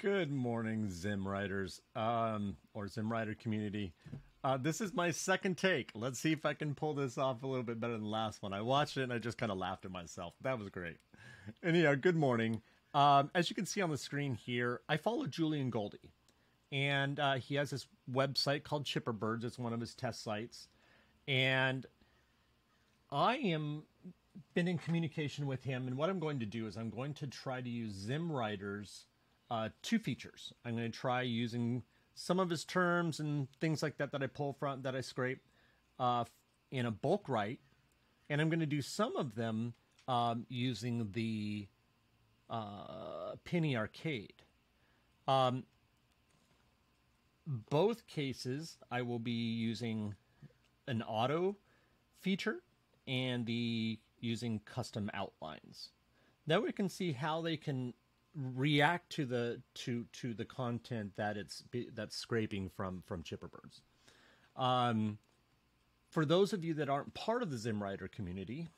Good morning, ZimmWriters, or ZimmWriter community. This is my second take. Let's see if I can pull this off a little bit better than the last one. I watched it and I just kind of laughed at myself. That was great. Anyhow, good morning. As you can see on the screen here, I follow Julian Goldie. And he has this website called Chipperbirds. It's one of his test sites. And I am been in communication with him. And what I'm going to do is I'm going to try to use ZimmWriter's two features. I'm going to try using some of his terms and things like that that I pull from, that I scrape in a bulk write. And I'm going to do some of them using the Penny Arcade. Both cases, I will be using an auto feature and the using custom outlines. Now we can see how they can react to the content that that's scraping from Chipperbirds. For those of you that aren't part of the ZimmWriter community,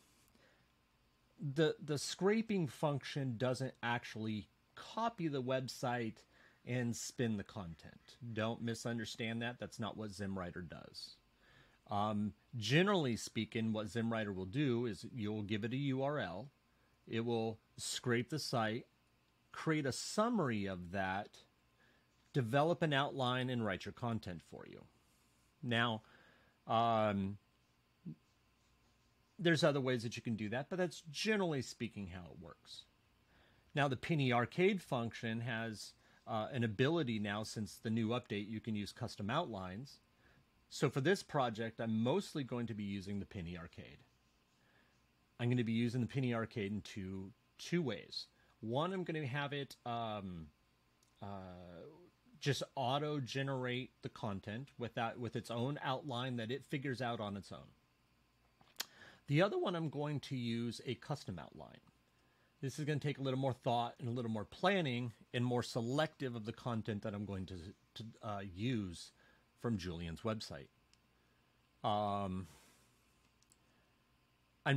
the scraping function doesn't actually copy the website and spin the content. Don't misunderstand that. That's not what ZimmWriter does. Generally speaking, what ZimmWriter will do is you'll give it a URL. It will scrape the site, create a summary of that, develop an outline, and write your content for you. Now, there's other ways that you can do that, but that's generally speaking how it works. Now, the Penny Arcade function has an ability now, since the new update, you can use custom outlines. So for this project, I'm mostly going to be using the Penny Arcade. I'm going to be using the Penny Arcade in two ways. One, I'm going to have it just auto-generate the content with its own outline that it figures out on its own. The other one, I'm going to use a custom outline. This is going to take a little more thought and a little more planning and more selective of the content that I'm going to use from Julian's website. I'm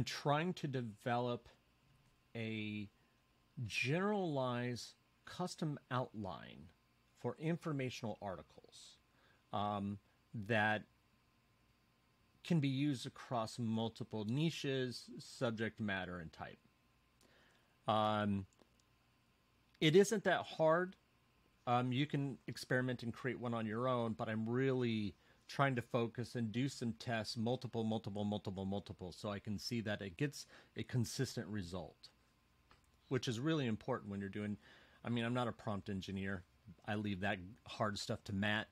trying to develop a generalized custom outline for informational articles that can be used across multiple niches, subject matter, and type. It isn't that hard. You can experiment and create one on your own, but I'm really trying to focus and do some tests, multiple, so I can see that it gets a consistent result, which is really important when you're doing, I'm not a prompt engineer. I leave that hard stuff to Matt,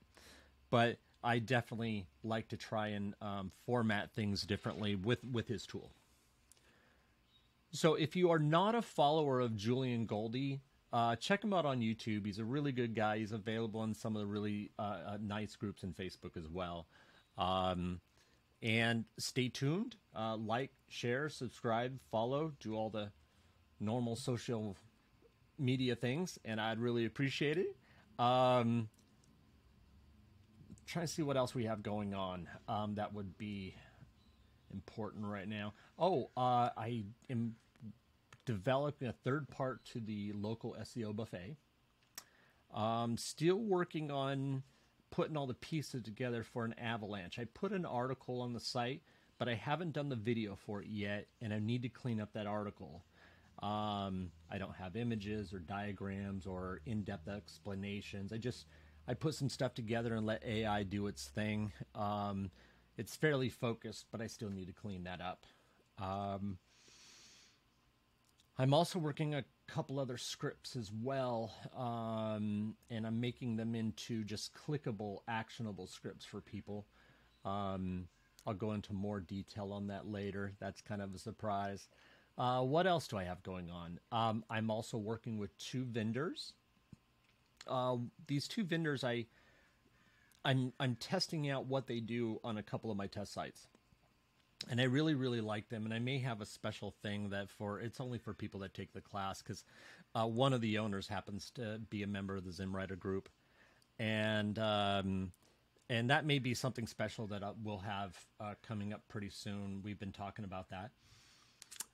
but I definitely like to try and format things differently with his tool. So if you are not a follower of Julian Goldie, check him out on YouTube. He's a really good guy. He's available in some of the really nice groups in Facebook as well. And stay tuned. Like, share, subscribe, follow, do all the normal social media things, and I'd really appreciate it. Trying to see what else we have going on that would be important right now. I am developing a third part to the local SEO Buffet. Still working on putting all the pieces together for an avalanche. I put an article on the site, but I haven't done the video for it yet, and I need to clean up that article. I don't have images or diagrams or in-depth explanations. I put some stuff together and let AI do its thing. It's fairly focused, but I still need to clean that up. I'm also working a couple other scripts as well, and I'm making them into just clickable, actionable scripts for people. I'll go into more detail on that later. That's kind of a surprise. What else do I have going on? I'm also working with two vendors. These two vendors, I'm testing out what they do on a couple of my test sites. And I really, really like them. And I may have a special thing that it's only for people that take the class, because one of the owners happens to be a member of the ZimmWriter group. And that may be something special that we'll have coming up pretty soon. We've been talking about that.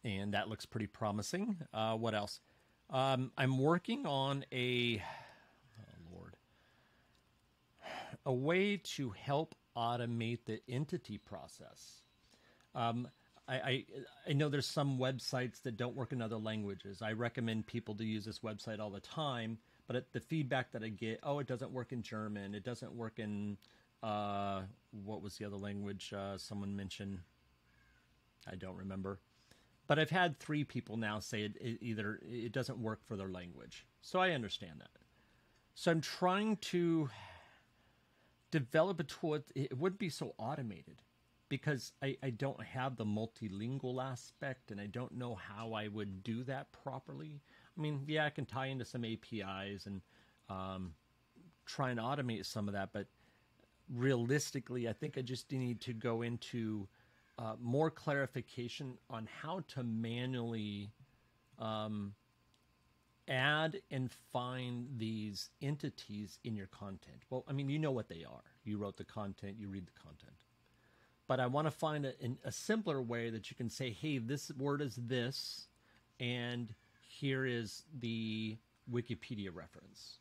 And that looks pretty promising. What else? I'm working on a way to help automate the entity process. I know there's some websites that don't work in other languages. I recommend people to use this website all the time, but the feedback that I get, oh, it doesn't work in German. It doesn't work in, what was the other language someone mentioned? I don't remember. But I've had 3 people now say it doesn't work for their language. So I understand that. So I'm trying to develop a tool. It wouldn't be so automated because I don't have the multilingual aspect and I don't know how I would do that properly. I mean, yeah, I can tie into some APIs and try and automate some of that. But realistically, I think I just need to go into more clarification on how to manually add and find these entities in your content. Well, I mean, you know what they are. You wrote the content, you read the content. But I want to find a simpler way that you can say, hey, this word is this, and here is the Wikipedia reference.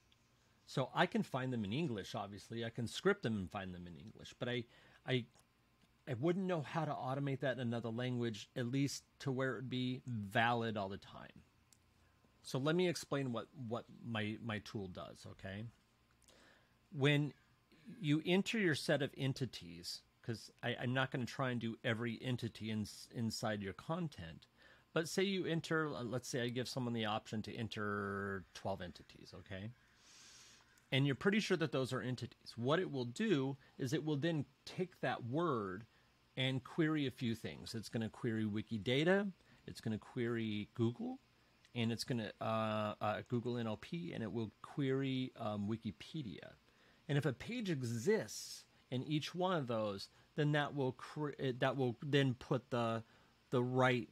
So I can find them in English, obviously. I can script them and find them in English. But I wouldn't know how to automate that in another language, at least to where it would be valid all the time. So let me explain what my tool does, okay? When you enter your set of entities, because I'm not going to try and do every entity inside your content, but say you enter, let's say I give someone the option to enter 12 entities, okay? And you're pretty sure that those are entities. What it will do is it will then take that word and query a few things. It's going to query Wikidata, it's going to query Google, and it's going to Google NLP, and it will query Wikipedia. And if a page exists in each one of those, then that will then put the right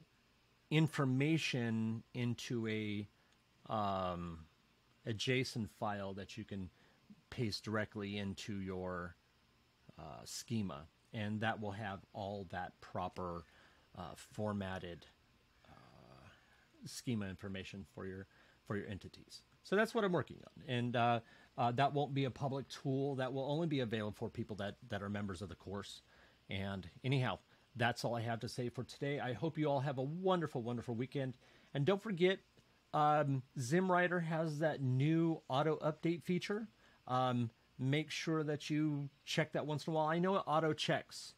information into a JSON file that you can paste directly into your schema, and that will have all that proper formatted schema information for your entities. So that's what I'm working on, and that won't be a public tool. That will only be available for people that are members of the course. And anyhow, that's all I have to say for today. I hope you all have a wonderful, wonderful weekend. And don't forget, ZimmWriter has that new auto update feature. Make sure that you check that once in a while. I know it auto checks.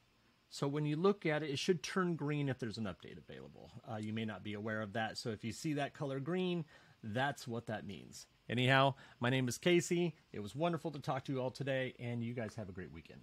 So when you look at it, it should turn green if there's an update available. You may not be aware of that. So if you see that color green, that's what that means. Anyhow, my name is Casey. It was wonderful to talk to you all today, and you guys have a great weekend.